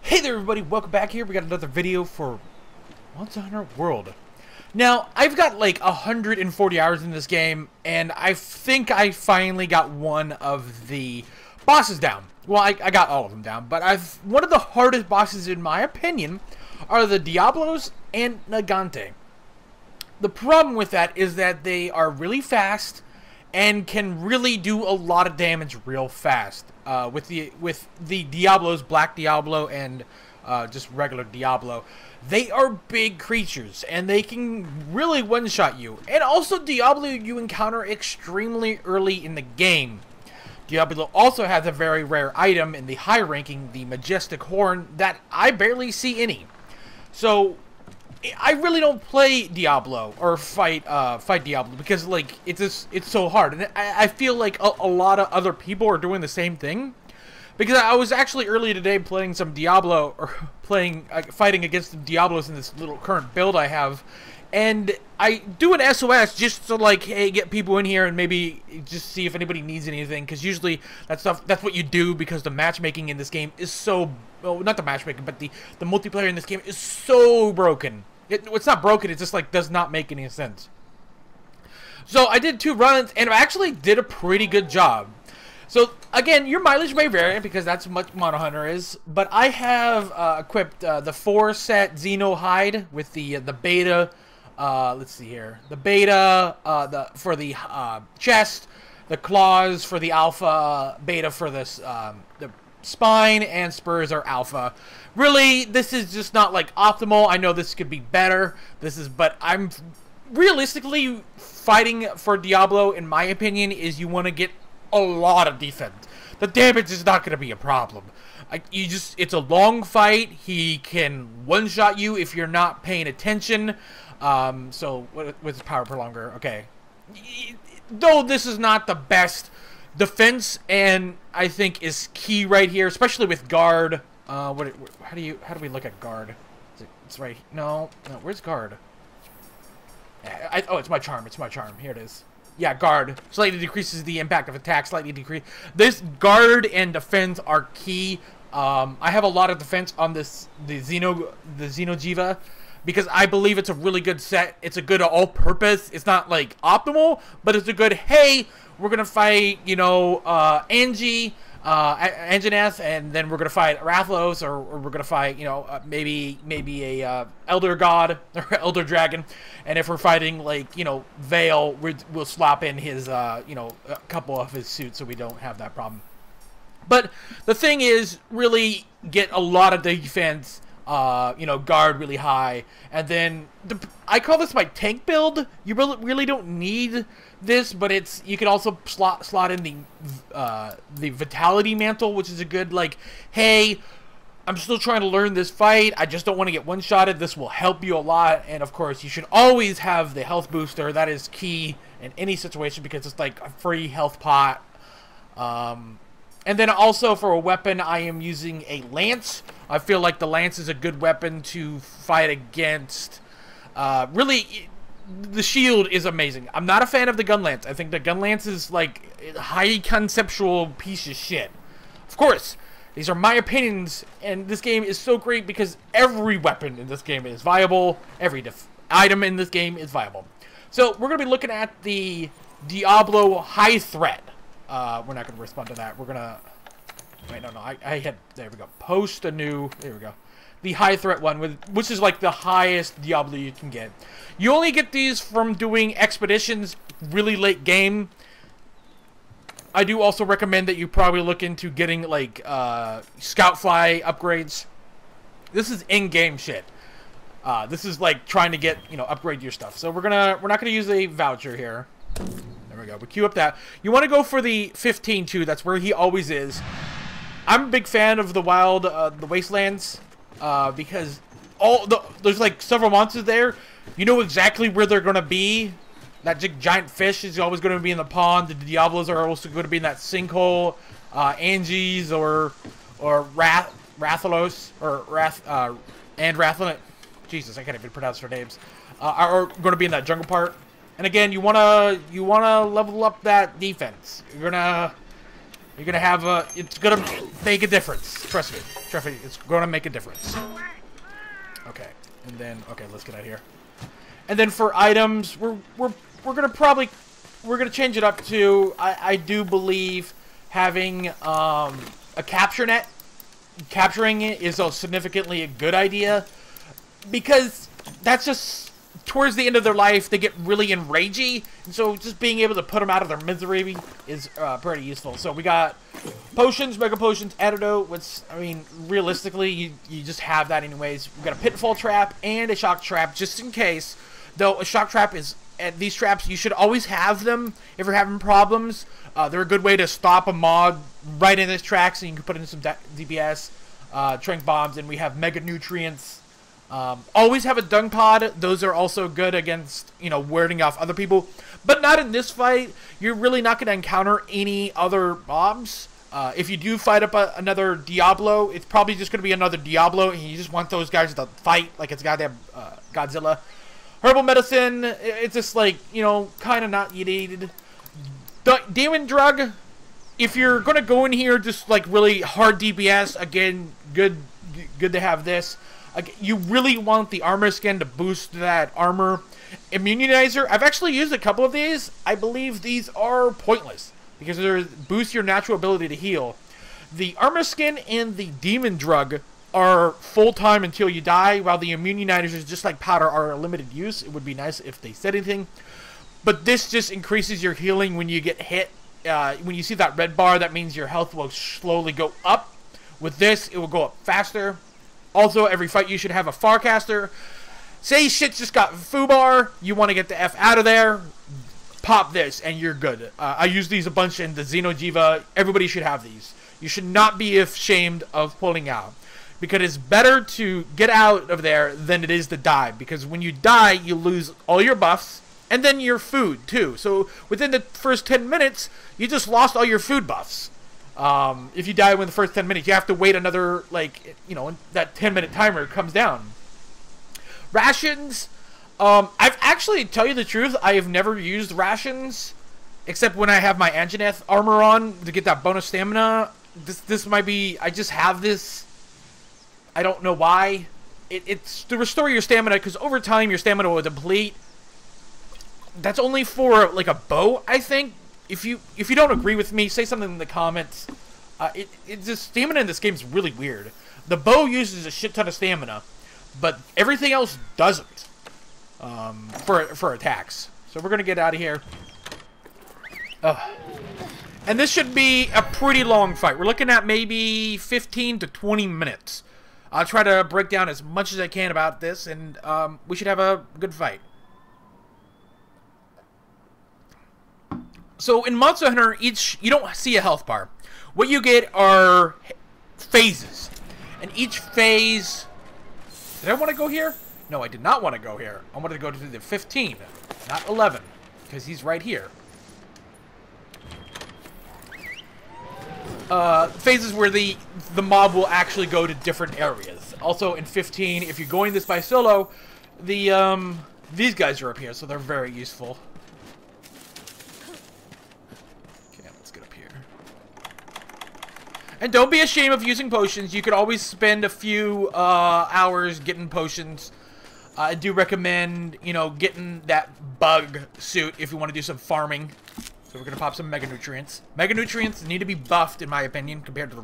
Hey there everybody, welcome back here. We got another video for Monster Hunter World. Now, I've got like 140 hours in this game, and I think I finally got one of the bosses down. Well, I got all of them down, but one of the hardest bosses in my opinion are the Diablos and Nagante. The problem with that is that they are really fast and can really do a lot of damage real fast. With the Diablos, Black Diablo and just regular Diablo, they are big creatures and they can really one-shot you. And also Diablo you encounter extremely early in the game. Diablo also has a very rare item in the high ranking, the Majestic Horn, that I barely see any. So I really don't play Diablo or fight Diablo because like it's so hard, and I feel like a lot of other people are doing the same thing. Because I was actually earlier today playing some Diablo, or fighting against the Diablos in this little current build I have, and I do an SOS just to like, hey, get people in here and maybe just see if anybody needs anything, because usually that's what you do, because the matchmaking in this game is so, well, not the matchmaking, but the multiplayer in this game is so broken. It's not broken, it just like does not make any sense. So I did 2 runs and I actually did a pretty good job. So again, your mileage may vary because that's what Monster Hunter is, but I have equipped the 4-set Xeno hide with the beta. Let's see here, the beta for the chest, the claws for the alpha, beta for this the spine, and spurs are alpha. Really, this is just not like optimal. I know this could be better. But I'm realistically fighting for Diablo. In my opinion, is you want to get a lot of defense. The damage is not going to be a problem. It's a long fight. He can one-shot you if you're not paying attention. So with power prolonger, okay. Though this is not the best defense, and I think is key right here, especially with guard. How do we look at guard? It's right. No. Where's guard? Oh, it's my charm. It's my charm. Here it is. Yeah, guard slightly decreases the impact of attack. Slightly decrease. This guard and defense are key. I have a lot of defense on the Xeno Jiva, because I believe it's a really good set. It's a good all-purpose. It's not like optimal, but it's a good. Hey, we're gonna fight, you know, Anjanath, and then we're gonna fight Rathalos, or we're gonna fight, you know, maybe a Elder God or Elder Dragon, and if we're fighting like, you know, Vale, we'll swap in his you know, a couple of his suits so we don't have that problem. But the thing is, really get a lot of defense. You know, guard really high, and then I call this my tank build. You really don't need this, but you can also slot in the Vitality Mantle, which is a good, like, hey, I'm still trying to learn this fight, I just don't want to get one-shotted. This will help you a lot. And of course you should always have the health booster. That is key in any situation, because it's like a free health pot. And then also for a weapon, I am using a lance. I feel like the lance is a good weapon to fight against. Really, the shield is amazing. I'm not a fan of the gun lance. I think the gun lance is like a high conceptual piece of shit. Of course, these are my opinions, and this game is so great because every weapon in this game is viable. Every item in this game is viable. So we're going to be looking at the Diablo High Threat. We're not going to respond to that. We're going to... Wait, no. There we go. Post a new... There we go. The high threat one, which is like the highest Diablo you can get. You only get these from doing expeditions really late game. I do also recommend that you probably look into getting like scout fly upgrades. This is in-game shit. This is like trying to get, you know, upgrade your stuff. So we're not gonna use a voucher here. There we go. We queue up that. You want to go for the 15 too. That's where he always is. I'm a big fan of the wild, the wastelands, because there's like several monsters there. You know exactly where they're gonna be. That giant fish is always going to be in the pond. The Diablos are also going to be in that sinkhole. Angies or Rathalos or Rathalos. Jesus, I can't even pronounce their names. Are going to be in that jungle part. And again, you wanna level up that defense. You're gonna have it's gonna make a difference. Trust me. Traffic, it's going to make a difference. Okay, and then okay, let's get out of here. And then for items, we're gonna change it up to I do believe having a capture net. Capturing it is significantly a good idea because that's just towards the end of their life they get really enragey, and so just being able to put them out of their misery is pretty useful. So we got potions, mega potions, antidote, which I mean realistically you just have that anyways. We got a pitfall trap and a shock trap just in case. Though a shock trap is, these traps, you should always have them if you're having problems. They're a good way to stop a mod right in this track, so you can put in some DPS, trank bombs, and we have mega nutrients. Always have a dung pod. Those are also good against, you know, warding off other people. But not in this fight. You're really not going to encounter any other mobs. If you do fight up another Diablo, it's probably just going to be another Diablo, and you just want those guys to fight like it's goddamn Godzilla. Herbal medicine, it's just like, you know, kind of not needed. Demon drug, if you're going to go in here just like really hard DPS, again, good to have this. You really want the armor skin to boost that armor. Immunizer, I've actually used a couple of these. I believe these are pointless because they boost your natural ability to heal. The armor skin and the demon drug are full-time until you die, while the immunizers, just like powder, are a limited use. It would be nice if they said anything. But this just increases your healing when you get hit. When you see that red bar, that means your health will slowly go up. With this, it will go up faster. Also, every fight you should have a Farcaster. Say shit just got foobar, you want to get the F out of there, pop this and you're good. I use these a bunch in the Xenojiva. Everybody should have these. You should not be ashamed of pulling out, because it's better to get out of there than it is to die. Because when you die, you lose all your buffs and then your food too. So within the first 10 minutes, you just lost all your food buffs. If you die within the first 10 minutes, you have to wait another, like, you know, that 10-minute timer comes down. Rations, I've actually, tell you the truth, I have never used rations, except when I have my Anjanath armor on to get that bonus stamina. This might be, I just have this, I don't know why. It's to restore your stamina, because over time your stamina will deplete. That's only for, like, a bow, I think. If you don't agree with me, say something in the comments. It's just, stamina in this game is really weird. The bow uses a shit ton of stamina, but everything else doesn't for attacks. So we're gonna get out of here. And this should be a pretty long fight. We're looking at maybe 15 to 20 minutes. I'll try to break down as much as I can about this, and we should have a good fight. So in Monster Hunter, you don't see a health bar. What you get are phases. And each phase... Did I want to go here? No, I did not want to go here. I wanted to go to the 15, not 11, because he's right here. Phases where the mob will actually go to different areas. Also in 15, if you're going this by solo, these guys are up here, so they're very useful. And don't be ashamed of using potions. You could always spend a few hours getting potions. I do recommend, you know, getting that bug suit if you want to do some farming. So we're going to pop some Mega Nutrients. Mega Nutrients need to be buffed, in my opinion, compared to the...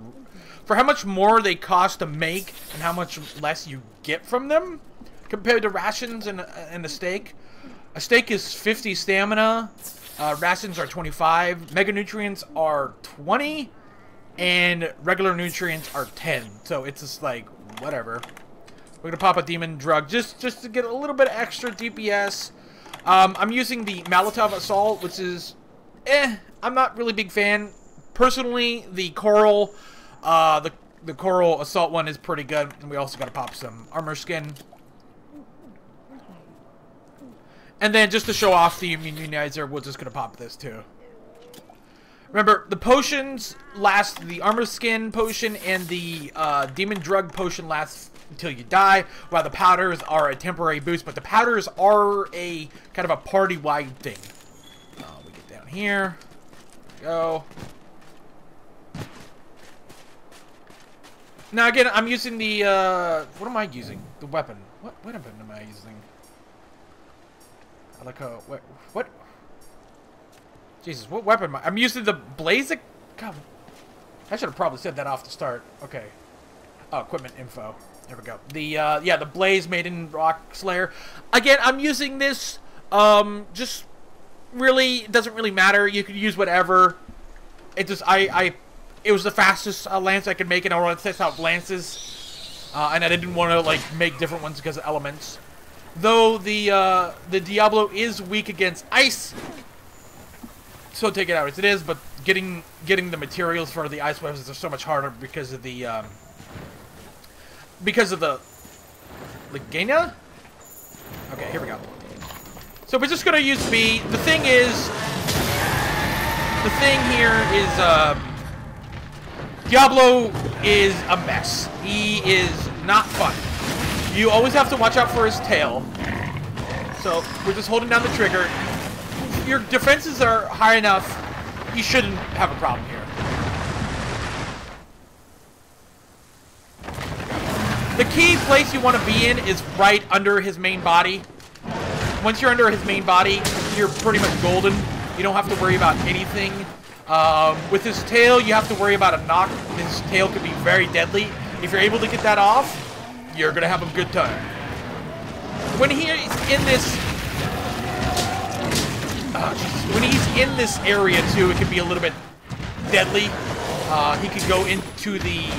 For how much more they cost to make and how much less you get from them compared to rations and a steak. A steak is 50 stamina. Rations are 25. Mega Nutrients are 20. And regular nutrients are 10, so it's just like, whatever. We're gonna pop a demon drug just to get a little bit extra DPS. I'm using the Molotov Assault, which is, I'm not really a big fan. Personally, the Coral, the Coral Assault one is pretty good. And we also gotta pop some armor skin. And then just to show off the immunizer, we're just gonna pop this too. Remember, the potions last, the armor skin potion and the demon drug potion lasts until you die, while the powders are a temporary boost, but the powders are a kind of a party-wide thing. We get down here. There we go. Now again, I'm using the, what am I using? The weapon. What weapon am I using? I like a, what? Jesus, what weapon am I? I'm using the Blaze. God, I should have probably said that off the start. Okay. Oh, equipment info. There we go. The, yeah, the Blaze made in Rock Slayer. Again, I'm using this, just really, it doesn't really matter. You could use whatever. It just, it was the fastest lance I could make, and I wanted to test out lances. And I didn't want to, like, make different ones because of elements. Though the Diablo is weak against ice. So take it out as it is, but getting the materials for the ice weapons are so much harder because of the Legena? Okay, here we go. So we're just gonna use B. The thing here is Diablo is a mess. He is not fun. You always have to watch out for his tail. So we're just holding down the trigger. Your defenses are high enough. You shouldn't have a problem here. The key place you want to be in is right under his main body. Once you're under his main body, you're pretty much golden. You don't have to worry about anything. With his tail, you have to worry about a knock. His tail could be very deadly. If you're able to get that off, you're going to have a good time. When he's in this... when he's in this area, too, it can be a little bit deadly. He could go into the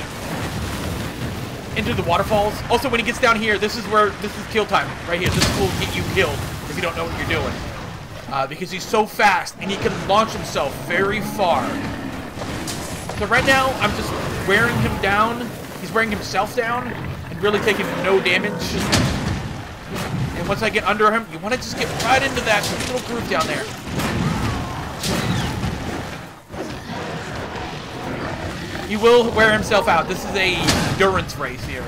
waterfalls. Also, when he gets down here, this is kill time. Right here. This will get you killed if you don't know what you're doing. Because he's so fast, and he can launch himself very far. So right now, I'm just wearing him down. He's wearing himself down, and really taking no damage. And once I get under him, you want to just get right into that little groove down there. He will wear himself out. This is a endurance race here.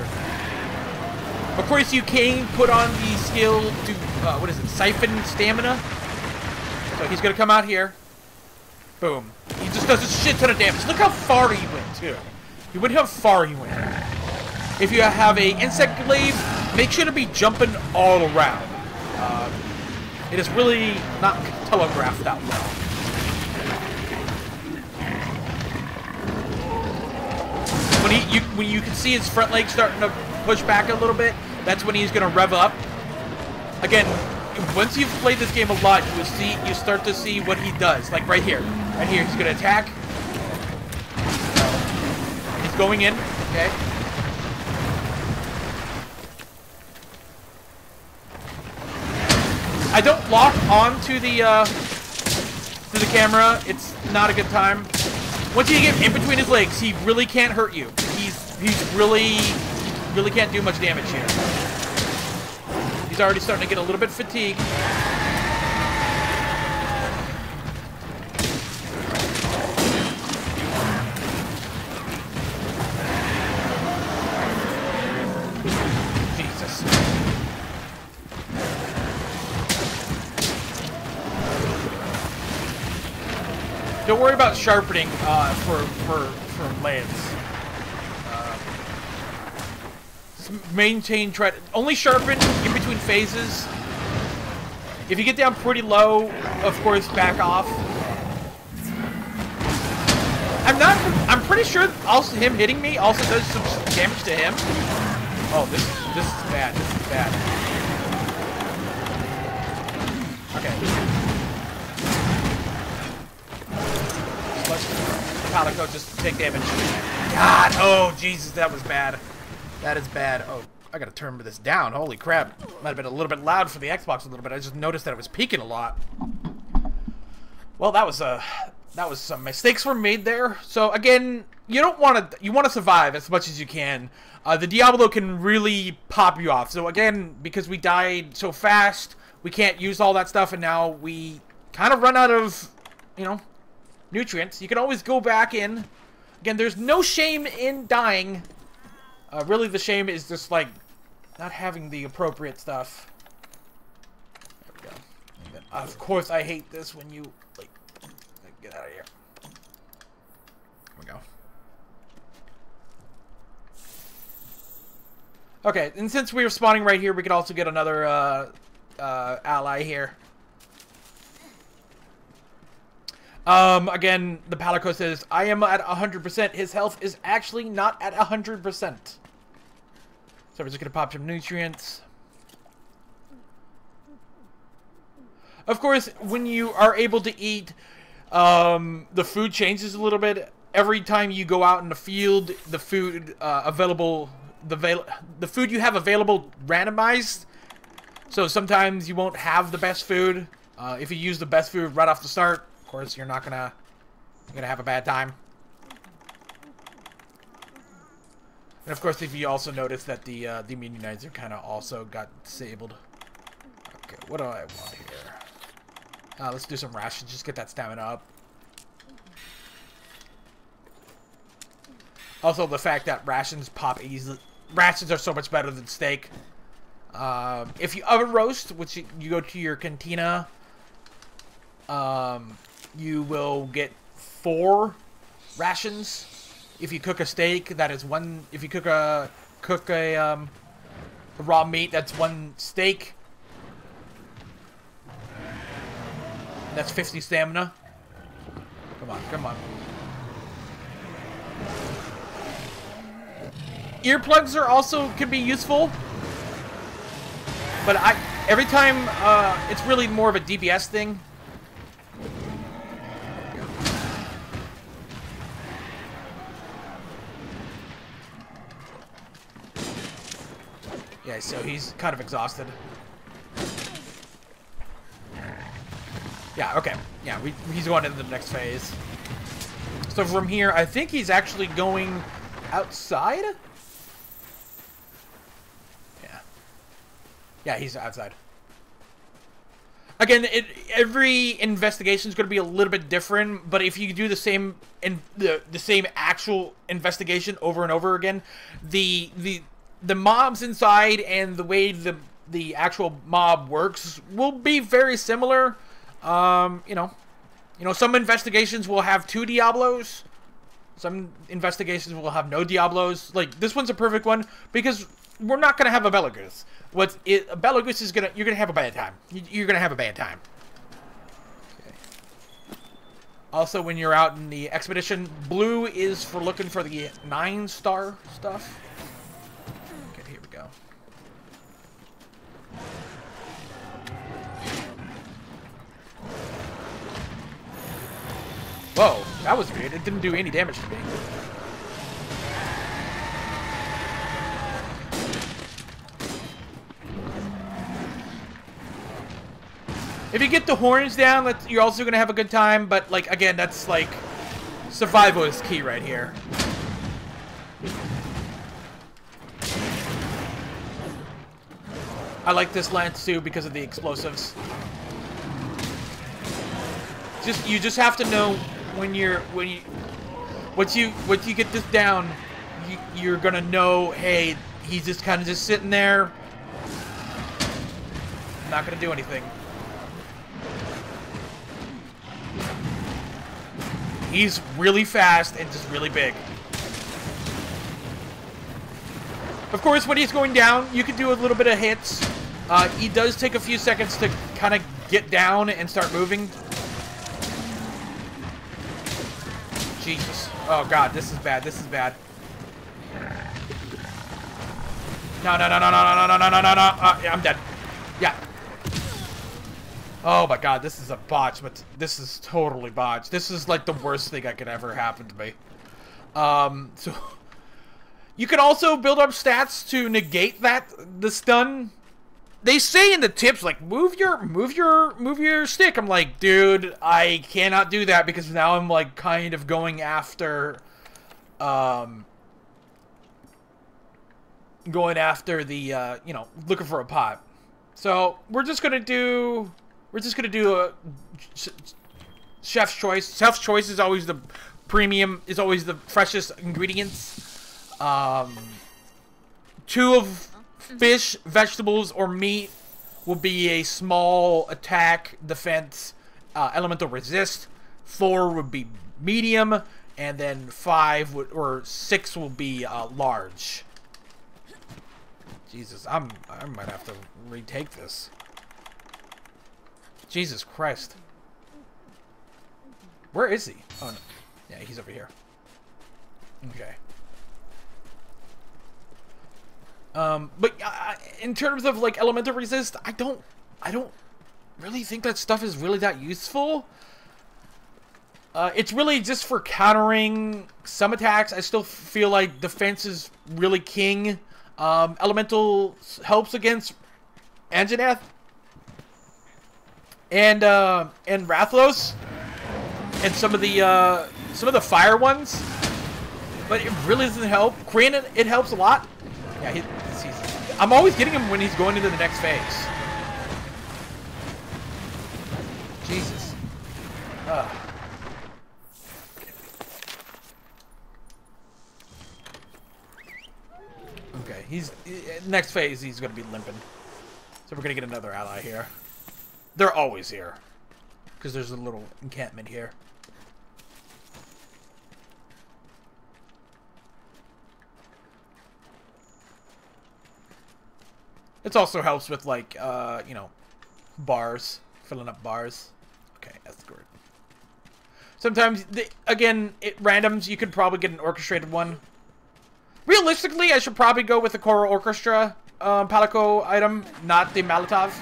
Of course, you can put on the skill to, what is it, siphon stamina. So he's going to come out here. Boom. He just does a shit ton of damage. Look how far he went, too. You would how far he went. If you have a insect glaive, make sure to be jumping all around. It is really not telegraphed that well. When you can see his front leg starting to push back a little bit, that's when he's going to rev up. Again, once you've played this game a lot, you start to see what he does. Like right here. Right here, he's going to attack. He's going in, okay? I don't lock on to the camera. It's not a good time. Once you get in between his legs, he really can't hurt you. He's really can't do much damage here. He's already starting to get a little bit fatigued. Jesus. Don't worry about sharpening for lance. Just maintain, only sharpen in between phases. If you get down pretty low, of course, back off. I'm pretty sure also him hitting me also does some damage to him. Oh, this is bad. This is bad. Okay. Palico just take damage. God, oh Jesus, that was bad. That is bad. Oh, I gotta turn this down. Holy crap. Might have been a little bit loud for the Xbox a little bit. I just noticed that it was peaking a lot. Well, that was some mistakes were made there. So again, you want to survive as much as you can. The Diablo can really pop you off. So again, because we died so fast, we can't use all that stuff, and now we kind of run out of, you know, nutrients. You can always go back in. Again, there's no shame in dying. Really, the shame is just, like, not having the appropriate stuff. There we go. And then, of course, I hate this when you, like, get out of here. There we go. Okay, and since we were spawning right here, we could also get another ally here. Again, the Palico says, I am at 100%. His health is actually not at 100%. So we're just going to pop some nutrients. Of course, when you are able to eat, the food changes a little bit. Every time you go out in the field, the food the food you have available randomized. So sometimes you won't have the best food. If you use the best food right off the start, of course, you're gonna have a bad time. And of course, if you also notice that the immunizer kind of also got disabled. Okay, what do I want here? Let's do some rations. Just get that stamina up. Also, the fact that rations pop easily. Rations are so much better than steak. If you oven roast, which you go to your cantina, you will get 4 rations. If you cook a steak, that is 1. If you cook a raw meat, that's 1 steak. And that's 50 stamina. Come on, come on. Earplugs are also can be useful, but every time it's really more of a DPS thing. Yeah, so he's kind of exhausted. Yeah, okay. Yeah, he's going into the next phase. So from here, I think he's actually going outside? Yeah. Yeah, he's outside. Again, every investigation is going to be a little bit different, but if you do the same the same actual investigation over and over again, the mobs inside and the way the actual mob works will be very similar. You know, some investigations will have 2 Diablos. Some investigations will have no Diablos. Like, this one's a perfect one because we're not going to have a Belagus. A Belagus is you're going to have a bad time. You're going to have a bad time. Okay. Also, when you're out in the expedition, blue is for looking for the 9-star stuff. Okay, here we go. Whoa, that was weird. It didn't do any damage to me. If you get the horns down, you're also going to have a good time, but, like, again, that's, like, survival is key right here. I like this lance, too, because of the explosives. You just have to know once you get this down, you're gonna know, hey, he's just kind of just sitting there, not gonna do anything. He's really fast and just really big. Of course, when he's going down, you can do a little bit of hits. He does take a few seconds to kind of get down and start moving. Jesus. Oh, God. This is bad. This is bad. No, no, no, no, no, no, no, no, no, no, no. Yeah, I'm dead. Yeah. Oh, my God. This is a botch. But this is totally botched. This is, like, the worst thing that could ever happen to me. So... You can also build up stats to negate the stun. They say in the tips, like, move your stick. I'm like, dude, I cannot do that because now I'm, like, kind of going after, the, you know, looking for a pot. So we're just gonna do a chef's choice. Chef's choice is always the premium, is always the freshest ingredients. 2 of fish, vegetables, or meat will be a small attack, defense, elemental resist. 4 would be medium, and then 5 or 6 will be large. Jesus, I might have to retake this. Jesus Christ. Where is he? Oh, no. Yeah, he's over here. Okay. But in terms of like elemental resist, I don't really think that stuff is really that useful. It's really just for countering some attacks. I still feel like defense is really king. Elemental helps against Anjanath and Rathlos and some of the fire ones, but it really doesn't help. Crane, it helps a lot. Yeah, I'm always getting him when he's going into the next phase. Jesus. Okay, next phase he's gonna be limping. So we're gonna get another ally here. They're always here. Because there's a little encampment here. It also helps with like you know, bars. Filling up bars. Okay, that's good. Sometimes again, randoms, you could probably get an orchestrated one. Realistically, I should probably go with the Choral Orchestra Palico item, not the Molotov.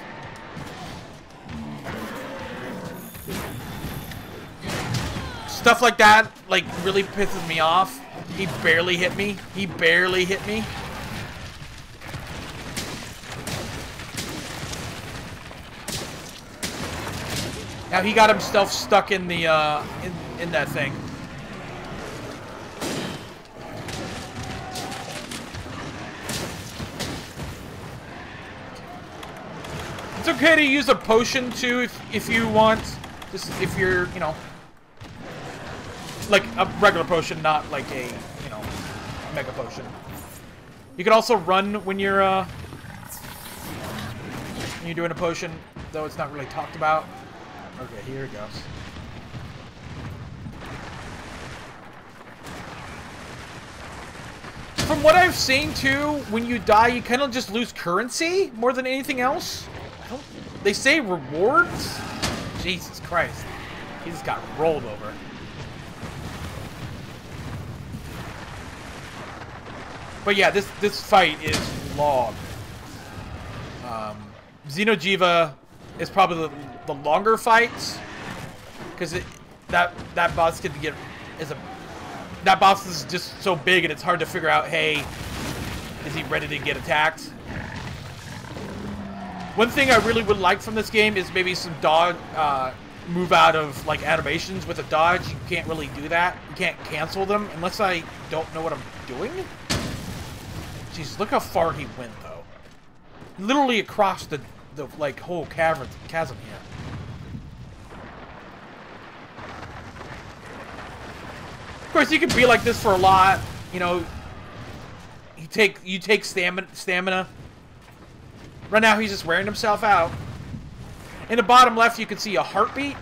Stuff like that, like, really pisses me off. He barely hit me. He barely hit me. Now he got himself stuck in the in that thing. It's okay to use a potion too if you want. Just if you're, you know, like a regular potion, not like a, you know, mega potion. You can also run when you're doing a potion, though it's not really talked about. Okay, here it goes. From what I've seen too, when you die, you kind of just lose currency more than anything else. They say rewards? Jesus Christ. He just got rolled over. But yeah, this fight is long. Xenojiva is probably the longer fights. Because that boss could get that boss is just so big and it's hard to figure out, hey, is he ready to get attacked? One thing I really would like from this game is maybe some dodge, move out of like animations with a dodge. You can't really do that. You can't cancel them unless I don't know what I'm doing. Jeez, look how far he went though. Literally across the like whole chasm here. Of course, you can be like this for a lot. You know, you take stamina. Right now, he's just wearing himself out. In the bottom left, you can see a heartbeat.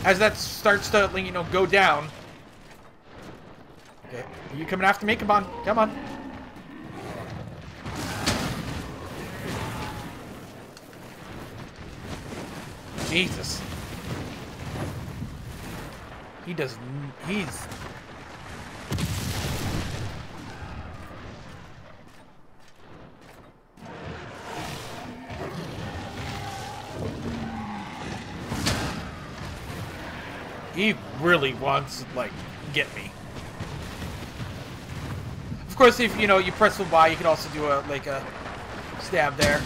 As that starts to, you know, go down. Okay, are you coming after me? Come on, come on. Jesus. He's... He really wants to, like, get me. Of course, if, you know, you press the Y, you can also do a stab there.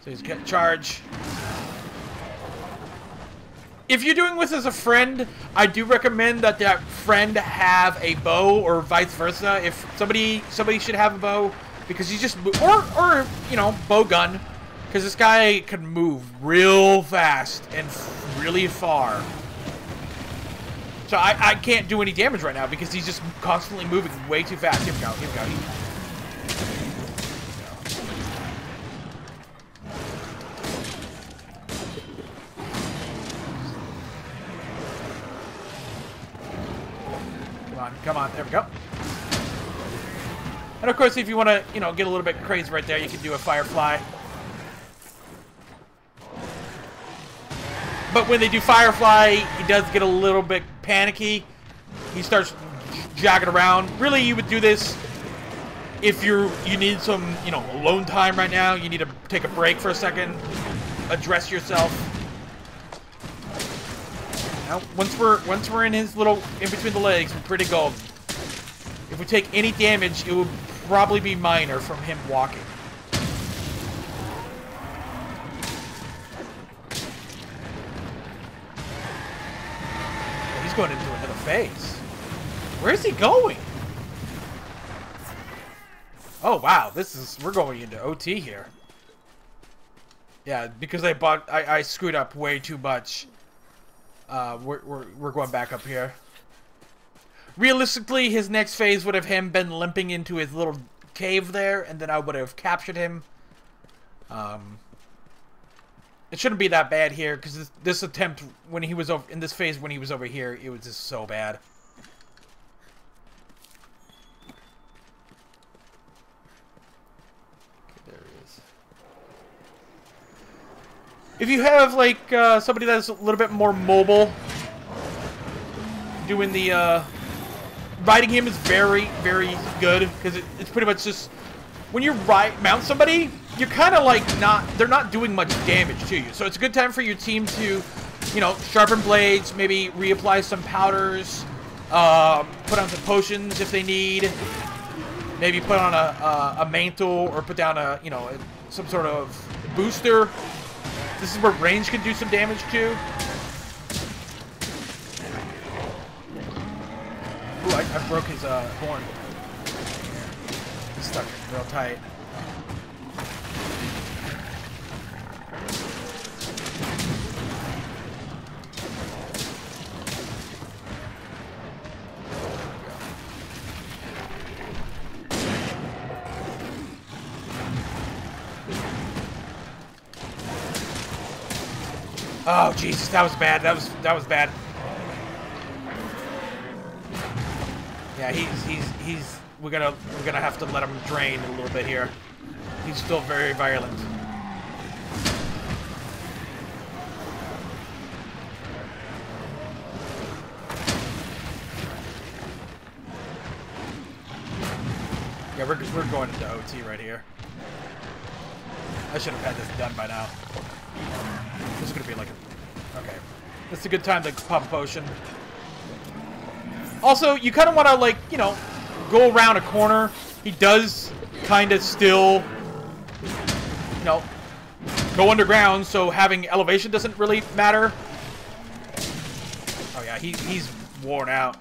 So he's got charge. If you're doing this as a friend, I do recommend that that friend have a bow or vice versa. If somebody should have a bow. Because you just, or you know, bow gun, because this guy can move real fast and really far. So I can't do any damage right now because he's just constantly moving way too fast. Here we go, here we go. Come on, come on. There we go. And of course, if you want to, you know, get a little bit crazy right there, you can do a Firefly. But when they do Firefly, he does get a little bit panicky. He starts jogging around. Really, you would do this if you need some, you know, alone time right now. You need to take a break for a second, address yourself. Now, once we're in his little in between the legs, we're pretty golden. If we take any damage, it would probably be minor from him walking. Oh, he's going into another phase. Where's he going? Oh wow, we're going into OT here. Yeah, because I screwed up way too much. We're going back up here. Realistically, his next phase would have him been limping into his little cave there, and then I would have captured him. It shouldn't be that bad here, because this attempt, when he was over in this phase, when he was over here, it was just so bad. Okay, there he is. If you have, like, somebody that's a little bit more mobile, doing the, riding him is very, very good, because it's pretty much just, when you mount somebody, you're kind of like they're not doing much damage to you. So it's a good time for your team to, you know, sharpen blades, maybe reapply some powders, put on some potions if they need, maybe put on a mantle, or put down a, you know, some sort of booster. This is where range can do some damage too. Ooh, I broke his horn. He's stuck real tight. Oh Jesus, that was bad. That was bad. Yeah, we're gonna have to let him drain a little bit here. He's still very violent. Yeah, we're going into OT right here. I should have had this done by now. This is gonna be like okay. This is a good time to pop a potion. Also, you kind of want to, like, you know, go around a corner. He does kind of still, you know, go underground, so having elevation doesn't really matter. Oh yeah, he's worn out.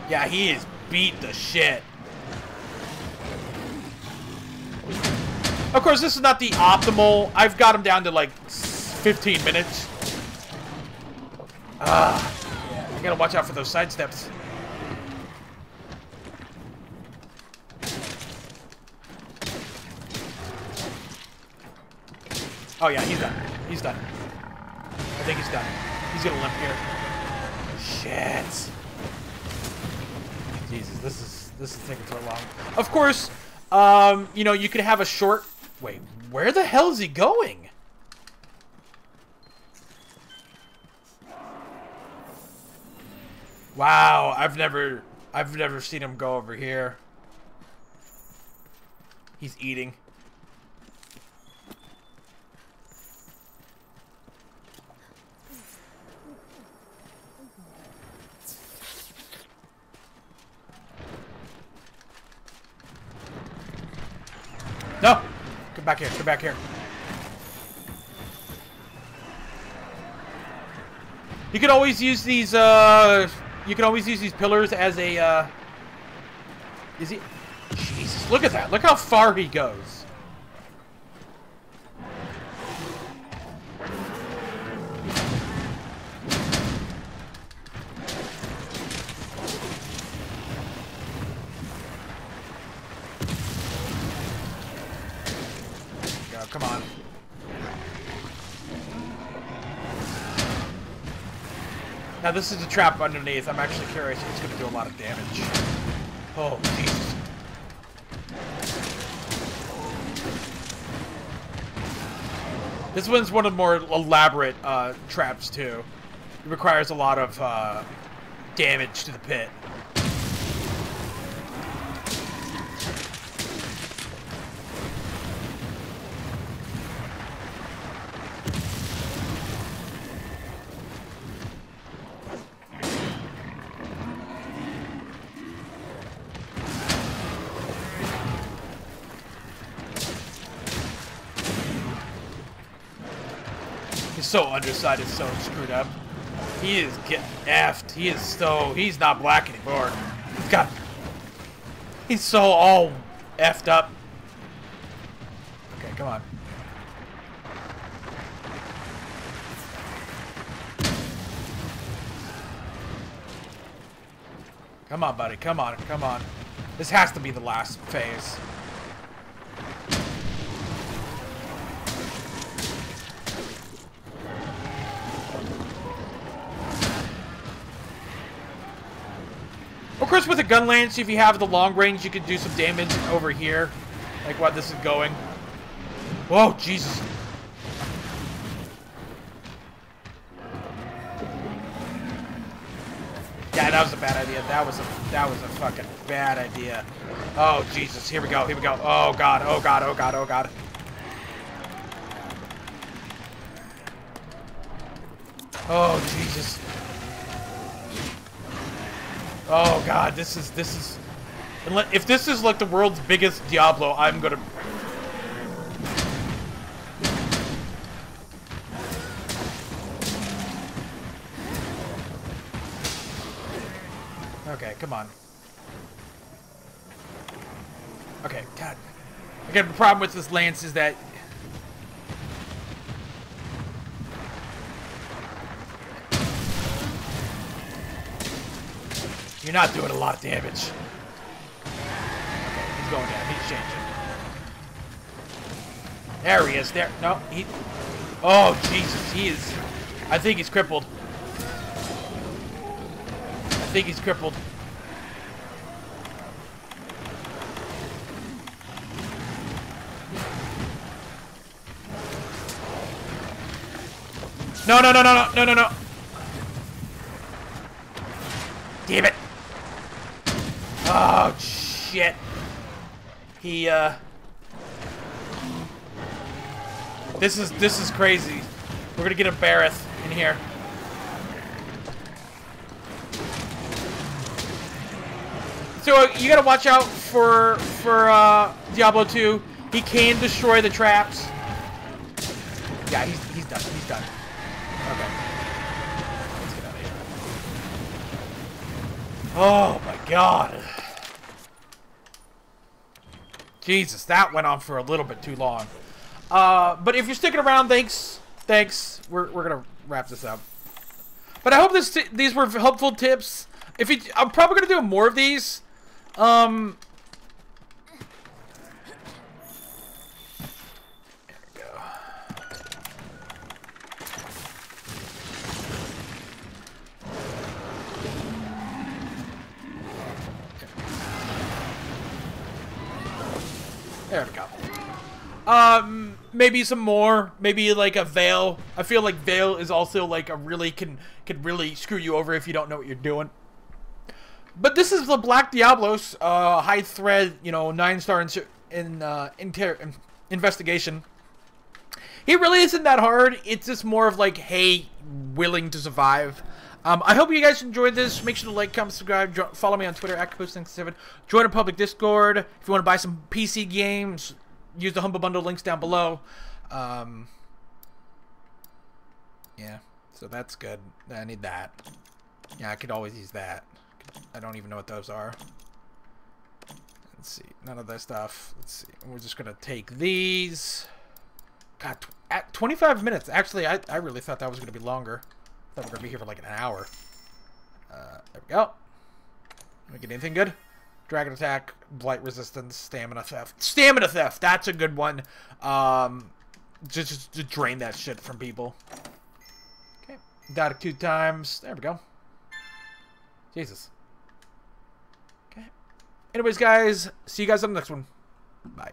Yeah, he is beat the shit. Of course, this is not the optimal. I've got him down to like 15 minutes. I gotta watch out for those side steps. Oh yeah, he's done. He's done. I think he's done. He's gonna limp here. Shit. Jesus, this is taking so long. Of course, you know, you could have a short. Wait, where the hell is he going? Wow, I've never seen him go over here. He's eating. No! Come back here, come back here. You can always use these, pillars as a, is he? Jesus, look at that. Look how far he goes. come on. Now this is a trap underneath. I'm actually curious if it's going to do a lot of damage. Oh, Jesus. This one's one of the more elaborate traps, too. It requires a lot of damage to the pit. He's so underside, it's so screwed up. He is getting effed. He's not black anymore. He's so all effed up. Okay, come on. Come on, buddy, come on, come on. This has to be the last phase. Of course, with a gun lance, if you have the long range, you could do some damage over here, like while this is going. Whoa, Jesus! Yeah, that was a bad idea. That was a fucking bad idea. Oh Jesus! Here we go. Here we go. Oh God! Oh God! Oh God! Oh God! Oh Jesus! Oh God, this is, if this is like the world's biggest Diablo, I'm gonna... Okay, come on. Okay, God. Again, the problem with this lance is that... You're not doing a lot of damage. Okay, he's going down. He's changing. There he is. There. No, he... Oh, Jesus. He is... I think he's crippled. I think he's crippled. No, no, no, no, no, no, no, no. Damn it. Oh, shit. He, This is crazy. We're gonna get a Barrett in here. So, you gotta watch out for Diablo 2. He can destroy the traps. Yeah, he's done. He's done. Okay. Let's get out of here. Oh, my God. Jesus, that went on for a little bit too long. But if you're sticking around, thanks. We're gonna wrap this up. But I hope these were helpful tips. I'm probably gonna do more of these. There we go. There we go. Maybe some more. Maybe like a Veil. I feel like Veil is also like a really can really screw you over if you don't know what you're doing. But this is the Black Diablos, high thread, 9-star investigation. He really isn't that hard. It's just more of like, hey, willing to survive. I hope you guys enjoyed this. Make sure to like, comment, subscribe, follow me on Twitter @Caboose67. Join a public Discord if you want to buy some PC games. Use the Humble Bundle links down below. Yeah, so that's good. I need that. Yeah, I could always use that. I don't even know what those are. Let's see. None of that stuff. Let's see. We're just going to take these. God, at 25 minutes. Actually, I really thought that was going to be longer. I thought we were going to be here for like an hour. There we go. Did we get anything good? Dragon attack, blight resistance, stamina theft. Stamina theft! That's a good one. just to drain that shit from people. Okay, died 2 times. There we go. Jesus. Okay. Anyways, guys, see you guys on the next one. Bye.